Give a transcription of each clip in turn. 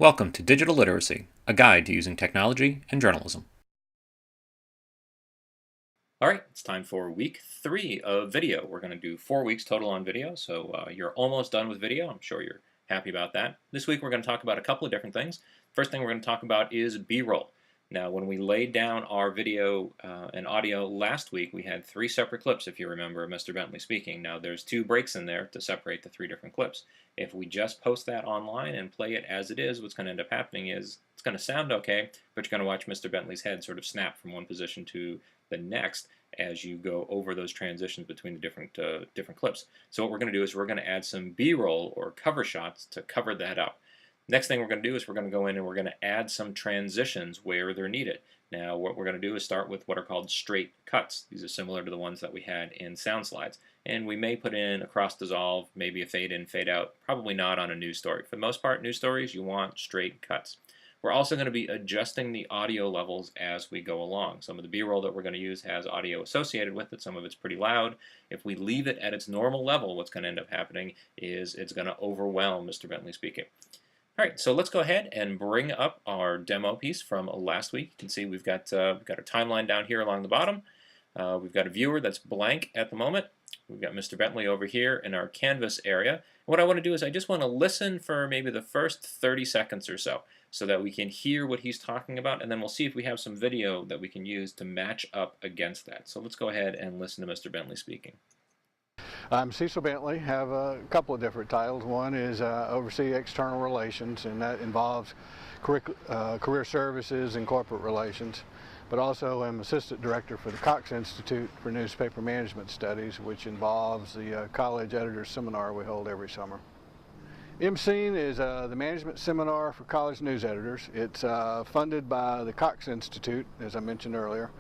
Welcome to Digital Literacy, a guide to using technology and journalism. All right, it's time for week 3 of video. We're going to do 4 weeks total on video, so you're almost done with video. I'm sure you're happy about that. This week we're going to talk about a couple of different things. First thing we're going to talk about is B-roll. Now, when we laid down our video and audio last week, we had 3 separate clips, if you remember, of Mr. Bentley speaking. Now, there's 2 breaks in there to separate the 3 different clips. If we just post that online and play it as it is, what's going to end up happening is it's going to sound okay, but you're going to watch Mr. Bentley's head sort of snap from one position to the next as you go over those transitions between the different clips. So what we're going to do is we're going to add some B-roll or cover shots to cover that up. Next thing we're going to do is we're going to go in and we're going to add some transitions where they're needed. Now what we're going to do is start with what are called straight cuts. These are similar to the ones that we had in sound slides. And we may put in a cross dissolve, maybe a fade in, fade out, probably not on a news story. For the most part, news stories, you want straight cuts. We're also going to be adjusting the audio levels as we go along. Some of the B-roll that we're going to use has audio associated with it. Some of it's pretty loud. If we leave it at its normal level, what's going to end up happening is it's going to overwhelm Mr. Bentley speaking. All right, so let's go ahead and bring up our demo piece from last week. You can see we've got our timeline down here along the bottom. We've got a viewer that's blank at the moment. We've got Mr. Bentley over here in our canvas area. What I want to do is I just want to listen for maybe the first 30 seconds or so that we can hear what he's talking about, and then we'll see if we have some video that we can use to match up against that. So let's go ahead and listen to Mr. Bentley speaking. I'm Cecil Bentley, have a couple of different titles. One is oversee external relations, and that involves career services and corporate relations, but also am assistant director for the Cox Institute for Newspaper Management Studies, which involves the college editors seminar we hold every summer. MSEEN is the management seminar for college news editors. It's funded by the Cox Institute, as I mentioned earlier.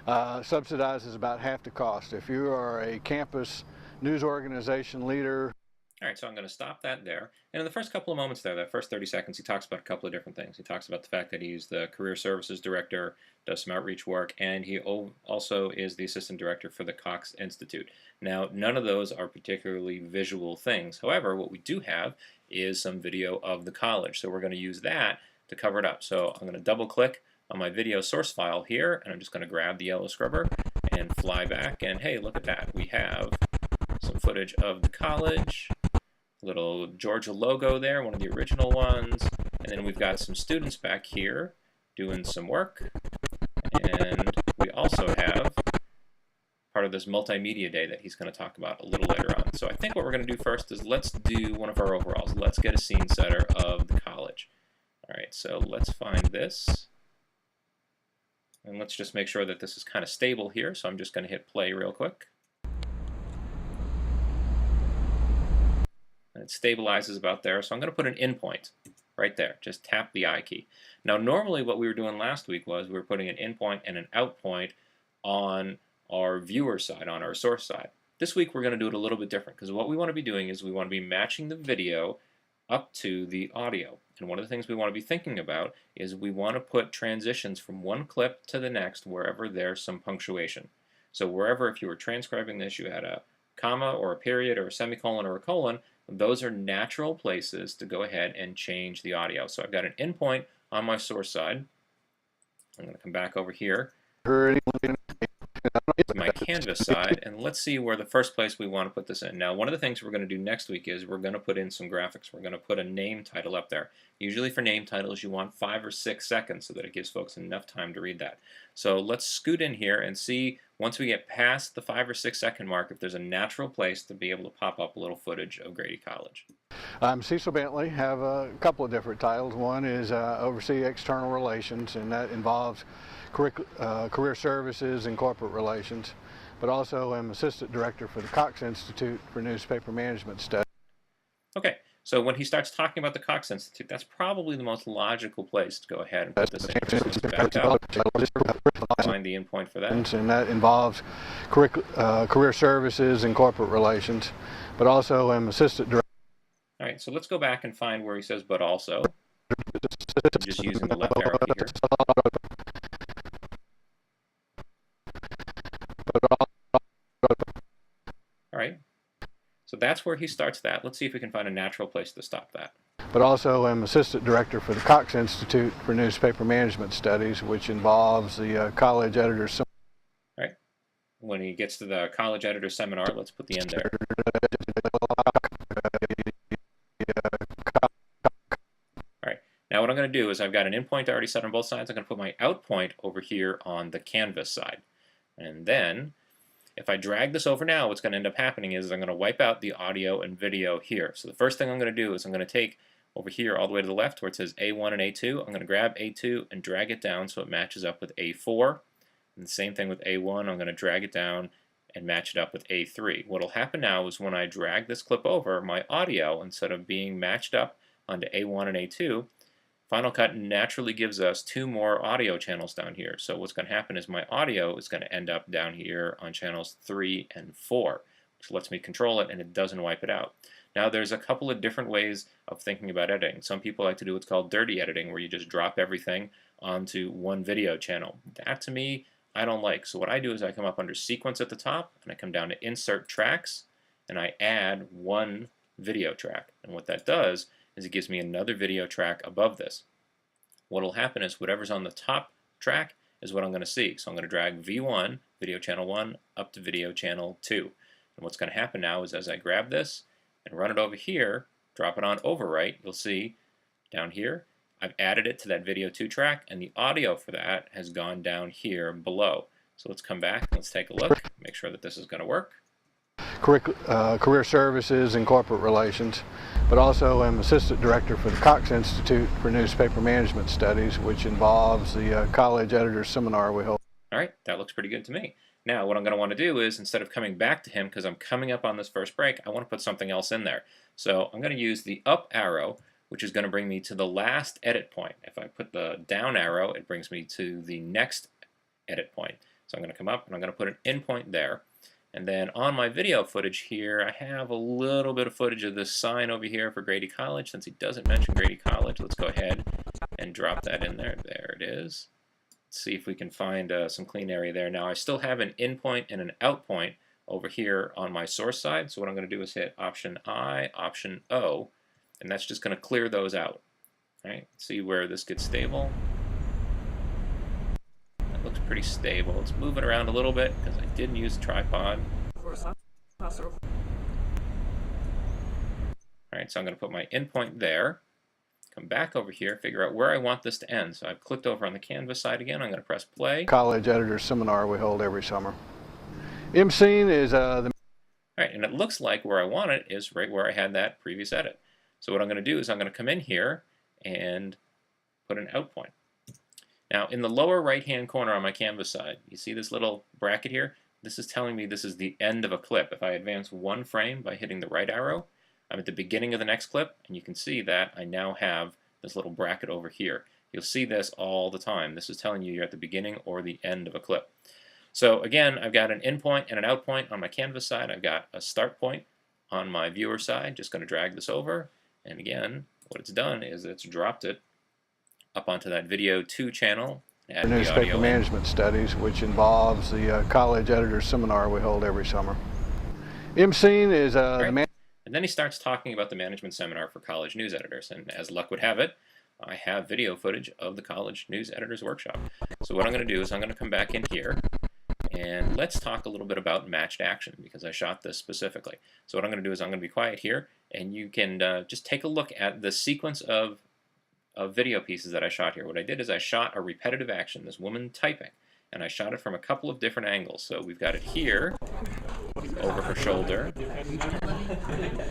Subsidizes about half the cost. If you are a campus news organization leader. All right, so I'm going to stop that there. And in the first couple of moments there, that first 30 seconds, he talks about a couple of different things. He talks about the fact that he's the career services director, does some outreach work, and he also is the assistant director for the Cox Institute. Now, none of those are particularly visual things. However, what we do have is some video of the college. So we're going to use that to cover it up. So I'm going to double click on my video source file here, and I'm just going to grab the yellow scrubber and fly back, and hey, look at that. We have some footage of the college, little Georgia logo there, one of the original ones, and then we've got some students back here doing some work, and we also have part of this multimedia day that he's going to talk about a little later on. So I think what we're going to do first is let's do one of our overalls. Let's get a scene setter of the college. All right, so let's find this, and let's just make sure that this is kind of stable here, so I'm just going to hit play real quick. And it stabilizes about there, so I'm going to put an in point right there. Just tap the I key. Now normally what we were doing last week was we were putting an in point and an out point on our viewer side, on our source side. This week we're going to do it a little bit different, because what we want to be doing is we want to be matching the video up to the audio. And one of the things we want to be thinking about is we want to put transitions from one clip to the next wherever there's some punctuation. So wherever, if you were transcribing this, you had a comma or a period or a semicolon or a colon, those are natural places to go ahead and change the audio. So I've got an in point on my source side. I'm going to come back over here to my canvas side, and let's see where the first place we want to put this in. Now, one of the things we're going to do next week is we're going to put in some graphics. We're going to put a name title up there. Usually for name titles, you want 5 or 6 seconds so that it gives folks enough time to read that. So let's scoot in here and see, once we get past the 5 or 6 second mark, if there's a natural place to be able to pop up a little footage of Grady College. I'm Cecil Bentley, have a couple of different titles. One is oversee external relations, and that involves career services and corporate relations, but also am assistant director for the Cox Institute for Newspaper Management Studies. Okay, so when he starts talking about the Cox Institute, that's probably the most logical place to go ahead and put this in. So let's back up, find the in point for that. And that involves career services and corporate relations, but also am assistant director. All right, so let's go back and find where he says but also. Just using the left arrow key here. All right, so that's where he starts that. Let's see if we can find a natural place to stop that. but also am Assistant Director for the Cox Institute for Newspaper Management Studies, which involves the college editors. All right. When he gets to the college editor seminar, let's put the end there. All right. Now what I'm going to do is I've got an in point already set on both sides. I'm going to put my out point over here on the canvas side. And then if I drag this over now, what's going to end up happening is I'm going to wipe out the audio and video here. So the first thing I'm going to do is I'm going to take over here all the way to the left where it says A1 and A2. I'm going to grab A2 and drag it down so it matches up with A4. And the same thing with A1. I'm going to drag it down and match it up with A3. What will happen now is when I drag this clip over, my audio, instead of being matched up onto A1 and A2, Final Cut naturally gives us 2 more audio channels down here. So what's going to happen is my audio is going to end up down here on channels 3 and 4, which lets me control it and it doesn't wipe it out. Now there's a couple of different ways of thinking about editing. Some people like to do what's called dirty editing, where you just drop everything onto one video channel. That to me, I don't like. So what I do is I come up under Sequence at the top and I come down to Insert Tracks and I add one video track. And what that does is it gives me another video track above this. What will happen is whatever's on the top track is what I'm going to see. So I'm going to drag V1, video channel 1, up to video channel 2. And what's going to happen now is as I grab this and run it over here, drop it on overwrite, you'll see down here, I've added it to that video 2 track, and the audio for that has gone down here below. So let's come back, let's take a look, make sure that this is going to work. Career Services and Corporate Relations, but also am Assistant Director for the Cox Institute for Newspaper Management Studies, which involves the college editors seminar we hold. All right, that looks pretty good to me. Now what I'm going to want to do is, instead of coming back to him, because I'm coming up on this first break, I want to put something else in there. So I'm going to use the up arrow, which is going to bring me to the last edit point. If I put the down arrow, it brings me to the next edit point. So I'm going to come up and I'm going to put an in point there. And then on my video footage here, I have a little bit of footage of this sign over here for Grady College. Since he doesn't mention Grady College, let's go ahead and drop that in there. There it is. Let's see if we can find some clean area there. Now I still have an in point and an out point over here on my source side. So what I'm going to do is hit Option I, Option O, and that's just going to clear those out. All right, see where this gets stable. Looks pretty stable. It's moving around a little bit because I didn't use a tripod. Alright, so I'm going to put my in point there, come back over here, figure out where I want this to end. So I've clicked over on the canvas side again. I'm going to press play. College editors seminar we hold every summer. MScene is the... Alright, and it looks like where I want it is right where I had that previous edit. So what I'm going to do is I'm going to come in here and put an out point. Now, in the lower right-hand corner on my canvas side, you see this little bracket here? This is telling me this is the end of a clip. If I advance one frame by hitting the right arrow, I'm at the beginning of the next clip, and you can see that I now have this little bracket over here. You'll see this all the time. This is telling you you're at the beginning or the end of a clip. So again, I've got an in point and an out point on my canvas side. I've got a start point on my viewer side. Just going to drag this over, and again, what it's done is it's dropped it up onto that video 2 channel. The Newspaper Management Studies, which involves the college editors seminar we hold every summer. MScene is right. And then he starts talking about the management seminar for college news editors, and as luck would have it, I have video footage of the college news editors workshop. So what I'm going to do is I'm going to come back in here and let's talk a little bit about matched action, because I shot this specifically. So what I'm going to do is I'm going to be quiet here, and you can just take a look at the sequence of video pieces that I shot here. What I did is I shot a repetitive action, this woman typing, and I shot it from a couple of different angles. So we've got it here, over her shoulder, and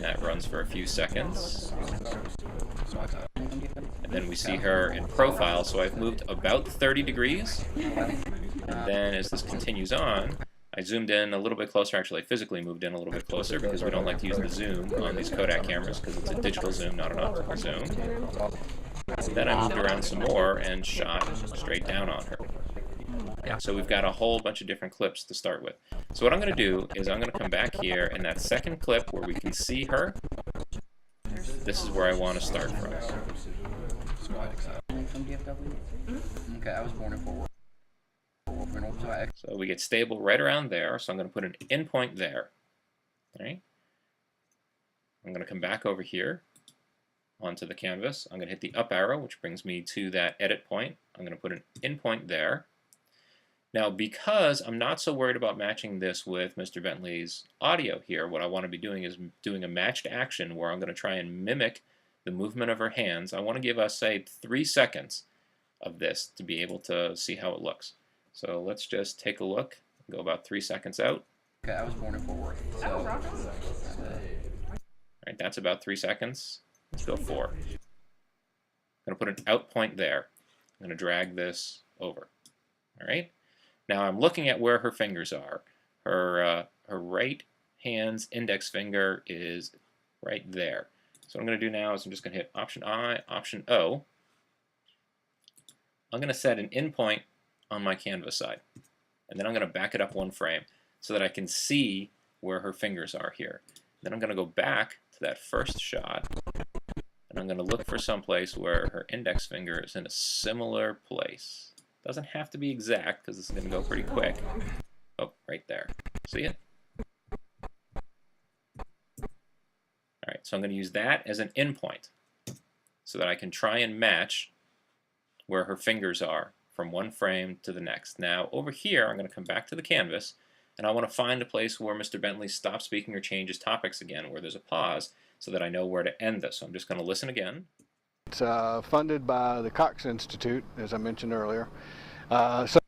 that runs for a few seconds. And then we see her in profile, so I've moved about 30 degrees. And then as this continues on, I zoomed in a little bit closer. Actually, I physically moved in a little bit closer because we don't like to use the zoom on these Kodak cameras because it's a digital zoom, not an optical zoom. Then I moved around some more and shot straight down on her. So we've got a whole bunch of different clips to start with. So what I'm going to do is I'm going to come back here, and that second clip where we can see her, this is where I want to start from. Okay, I was born in Fort Worth. So we get stable right around there, so I'm going to put an in point there. All right. I'm going to come back over here onto the canvas. I'm going to hit the up arrow, which brings me to that edit point. I'm going to put an in point there. Now, because I'm not so worried about matching this with Mr. Bentley's audio here, what I want to be doing is doing a matched action where I'm going to try and mimic the movement of her hands. I want to give us, say, 3 seconds of this to be able to see how it looks. So let's just take a look, go about 3 seconds out. Okay, I was born in Fort Worth. So, All right, that's about 3 seconds. Let's go 4. I'm going to put an out point there. I'm going to drag this over. All right. Now I'm looking at where her fingers are. Her right hand's index finger is right there. So what I'm going to do now is I'm just going to hit Option I, Option O. I'm going to set an in point on my canvas side. And then I'm going to back it up 1 frame so that I can see where her fingers are here. Then I'm going to go back to that first shot. And I'm going to look for some place where her index finger is in a similar place. Doesn't have to be exact because this is going to go pretty quick. Oh, right there. See it? Alright, so I'm going to use that as an in point so that I can try and match where her fingers are from 1 frame to the next. Now, over here, I'm going to come back to the canvas and I want to find a place where Mr. Bentley stops speaking or changes topics again, where there's a pause, so that I know where to end this. So I'm just going to listen again. It's funded by the Cox Institute, as I mentioned earlier. Let's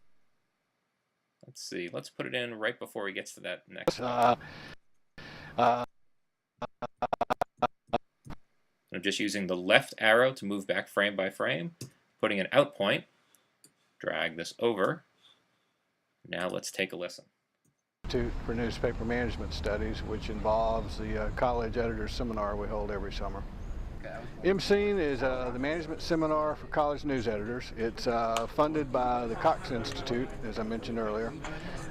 see. Let's put it in right before he gets to that next one. I'm just using the left arrow to move back frame by frame, putting an out point, drag this over. Now let's take a listen. Institute for Newspaper Management Studies, which involves the college editors seminar we hold every summer. MSEN is the management seminar for college news editors. It's funded by the Cox Institute, as I mentioned earlier.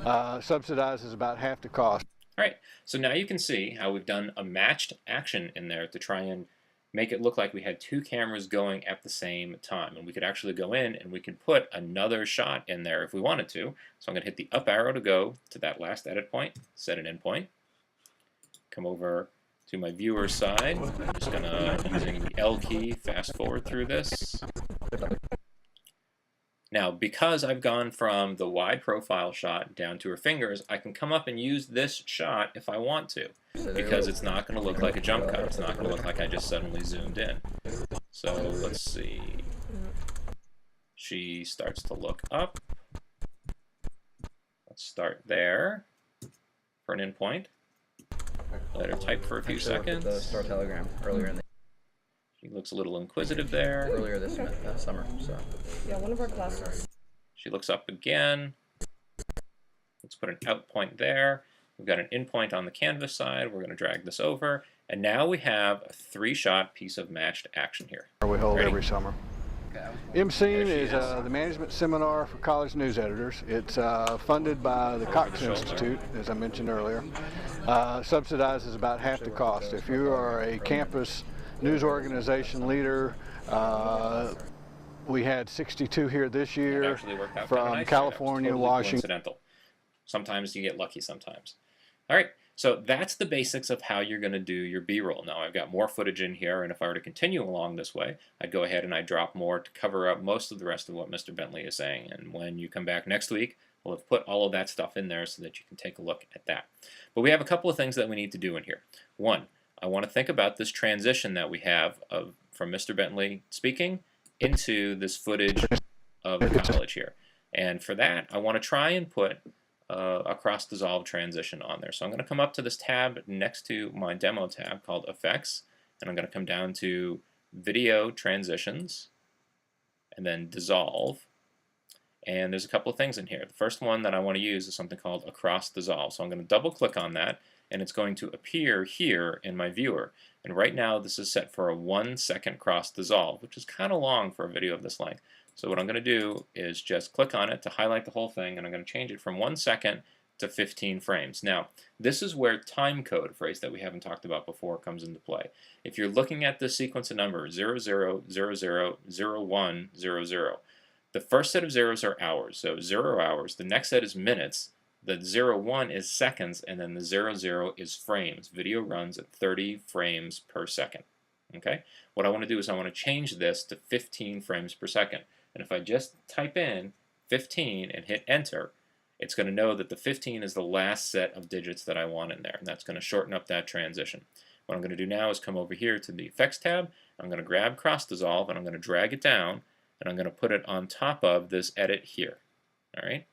Subsidizes about half the cost. All right, so now you can see how we've done a matched action in there to try and make it look like we had 2 cameras going at the same time. And we could actually go in and we could put another shot in there if we wanted to. So I'm going to hit the up arrow to go to that last edit point, set an in point, come over to my viewer side. I'm just going to, using the L key, fast forward through this. Now, because I've gone from the wide profile shot down to her fingers, I can come up and use this shot if I want to, because it's not going to look like a jump cut. It's not going to look like I just suddenly zoomed in. So let's see. She starts to look up. Let's start there for an in point. Let her type for a few seconds. The Star Telegram earlier in the She looks a little inquisitive there. earlier this summer. So Yeah, one of our classes. She looks up again. Let's put an out point there. We've got an in point on the canvas side. We're going to drag this over. And now we have a 3-shot piece of matched action here. We hold Ready? every summer. MSEN is the management seminar for college news editors. It's funded by the Cox Institute, as I mentioned earlier. Subsidizes about half the cost. If you are a campus news organization leader, we had 62 here this It year actually worked out from kinda nice. California, Totally Washington. coincidental. Sometimes you get lucky sometimes. All right, so that's the basics of how you're going to do your B-roll. Now I've got more footage in here, and if I were to continue along this way, I'd go ahead and I'd drop more to cover up most of the rest of what Mr. Bentley is saying. And when you come back next week, we'll have put all of that stuff in there so that you can take a look at that. But we have a couple of things that we need to do in here. One, I want to think about this transition that we have from Mr. Bentley speaking into this footage of the college here. And for that, I want to try and put a cross-dissolve transition on there. So I'm going to come up to this tab next to my demo tab called Effects, and I'm going to come down to Video Transitions, and then Dissolve. And there's a couple of things in here. The first one that I want to use is something called a cross-dissolve. So I'm going to double-click on that, and it's going to appear here in my viewer. And right now this is set for a 1-second cross-dissolve, which is kind of long for a video of this length. So what I'm going to do is just click on it to highlight the whole thing, and I'm going to change it from 1 second to 15 frames. Now, this is where time code, a phrase that we haven't talked about before, comes into play. If you're looking at this sequence of numbers, 00000100, the first set of zeros are hours, so 0 hours. The next set is minutes. The 01 is seconds, and then the 00 is frames. Video runs at 30 frames per second. Okay? What I want to do is I want to change this to 15 frames per second. And if I just type in 15 and hit enter, it's going to know that the 15 is the last set of digits that I want in there, and that's going to shorten up that transition. What I'm going to do now is come over here to the Effects tab. I'm going to grab Cross Dissolve and I'm going to drag it down, and I'm going to put it on top of this edit here. All right.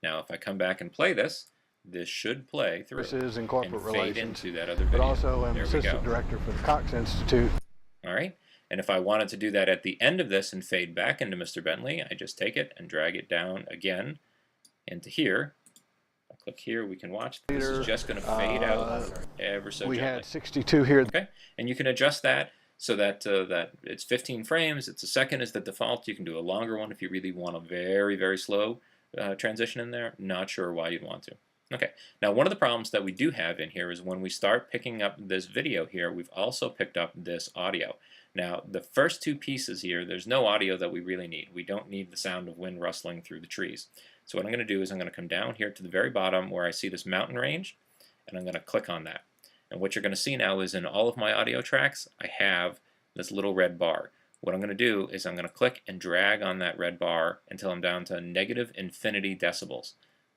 Now, if I come back and play this, this should play through and corporate and fade relations, into that other video. but also am There we assistant go. director for the Cox Institute. All right. And if I wanted to do that at the end of this and fade back into Mr. Bentley, I just take it and drag it down again into here. I click here, we can watch. This is just going to fade out ever so We gently. had 62 here. Okay, and you can adjust that so that that it's 15 frames. It's a second is the default. You can do a longer one if you really want a very, very slow transition in there. Not sure why you'd want to. Okay, now one of the problems that we do have in here is when we start picking up this video here, we've also picked up this audio. Now, the first two pieces here, there's no audio that we really need. We don't need the sound of wind rustling through the trees. So what I'm going to do is I'm going to come down here to the very bottom where I see this mountain range, and I'm going to click on that. And what you're going to see now is in all of my audio tracks, I have this little red bar. What I'm going to do is I'm going to click and drag on that red bar until I'm down to negative infinity decibels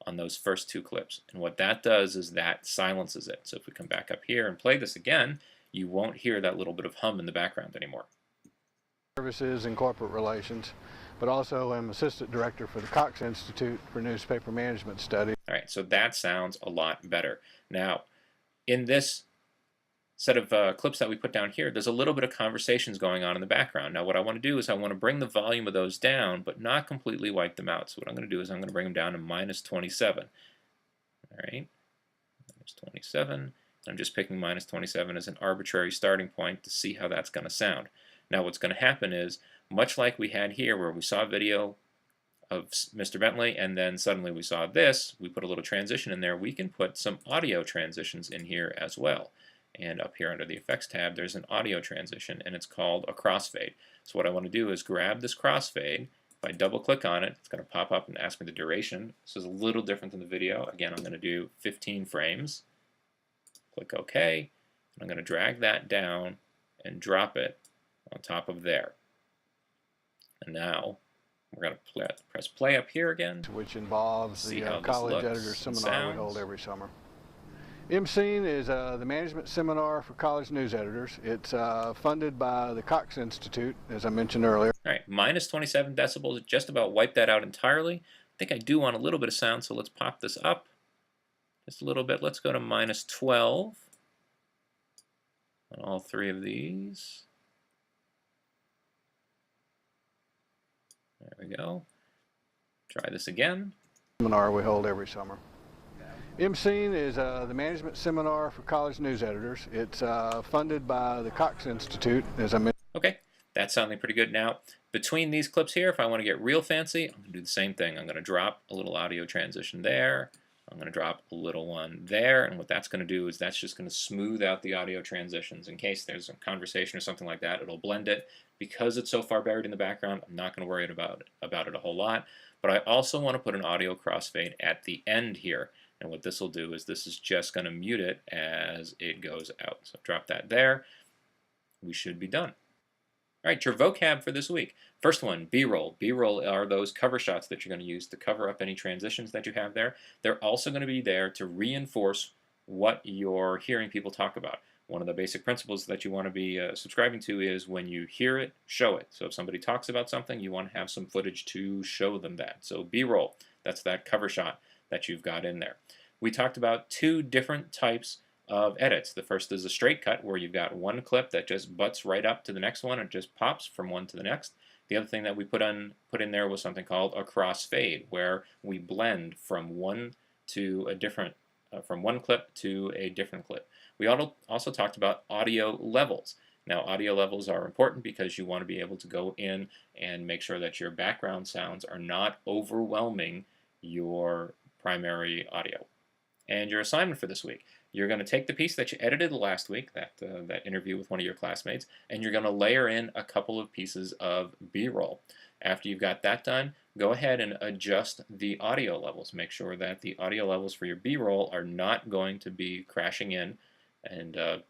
on those first two clips. And what that does is that silences it. So if we come back up here and play this again, you won't hear that little bit of hum in the background anymore. Services and corporate relations, but also am assistant director for the Cox Institute for Newspaper Management Studies. All right, so that sounds a lot better. Now, in this set of clips that we put down here, there's a little bit of conversations going on in the background. Now, what I want to do is I want to bring the volume of those down, but not completely wipe them out. So what I'm going to do is I'm going to bring them down to -27. All right, -27. I'm just picking -27 as an arbitrary starting point to see how that's going to sound. Now what's going to happen is, much like we had here where we saw a video of Mr. Bentley and then suddenly we saw this, we put a little transition in there, we can put some audio transitions in here as well. And up here under the Effects tab there's an audio transition and it's called a crossfade. So what I want to do is grab this crossfade. If I double click on it, it's going to pop up and ask me the duration. This is a little different than the video. Again, I'm going to do 15 frames. Click OK. I'm going to drag that down and drop it on top of there. And now we're going to press play up here again. Which involves See the how this college looks editor and seminar we hold sounds. every summer. MScene is the management seminar for college news editors. It's funded by the Cox Institute, as I mentioned earlier. All right, -27 decibels, just about wiped that out entirely. I think I do want a little bit of sound, so let's pop this up just a little bit. Let's go to -12 on all three of these. There we go. Try this again. Seminar we hold every summer. MScene is the management seminar for college news editors. It's funded by the Cox Institute, as I mentioned. Okay, that's sounding pretty good. Now, between these clips here, if I want to get real fancy, I'm going to do the same thing. I'm going to drop a little audio transition there. I'm going to drop a little one there, and what that's going to do is that's just going to smooth out the audio transitions. In case there's a conversation or something like that, it'll blend it. Because it's so far buried in the background, I'm not going to worry about it a whole lot. But I also want to put an audio crossfade at the end here. And what this will do is this is just going to mute it as it goes out. So drop that there. We should be done. All right, your vocab for this week. First one, B-roll. B-roll are those cover shots that you're going to use to cover up any transitions that you have there. They're also going to be there to reinforce what you're hearing people talk about. One of the basic principles that you want to be subscribing to is when you hear it, show it. So if somebody talks about something, you want to have some footage to show them that. So B-roll, that's that cover shot that you've got in there. We talked about two different types of edits. The first is a straight cut, where you've got one clip that just butts right up to the next one and just pops from one to the next. The other thing that we put in there was something called a crossfade, where we blend from one to a different, from one clip to a different clip. We also talked about audio levels. Now, audio levels are important because you want to be able to go in and make sure that your background sounds are not overwhelming your primary audio. And your assignment for this week, you're going to take the piece that you edited last week, that interview with one of your classmates, and you're going to layer in a couple of pieces of B-roll. After you've got that done, go ahead and adjust the audio levels. Make sure that the audio levels for your B-roll are not going to be crashing in and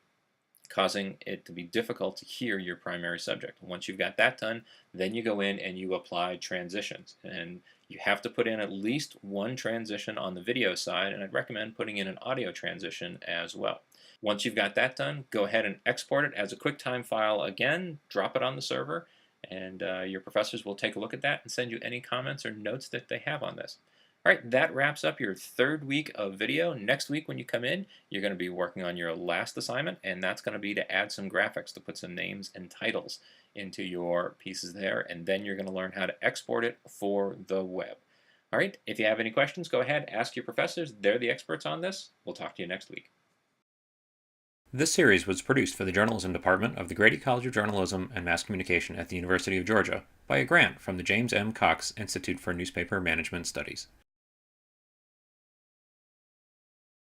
causing it to be difficult to hear your primary subject. Once you've got that done, then you go in and you apply transitions. And you have to put in at least one transition on the video side, and I'd recommend putting in an audio transition as well. Once you've got that done, go ahead and export it as a QuickTime file again, drop it on the server, and your professors will take a look at that and send you any comments or notes that they have on this. All right, that wraps up your third week of video. Next week when you come in, you're going to be working on your last assignment, and that's going to be to add some graphics, to put some names and titles into your pieces there, and then you're going to learn how to export it for the web. All right, if you have any questions, go ahead, ask your professors. They're the experts on this. We'll talk to you next week. This series was produced for the Journalism Department of the Grady College of Journalism and Mass Communication at the University of Georgia by a grant from the James M. Cox Institute for Newspaper Management Studies.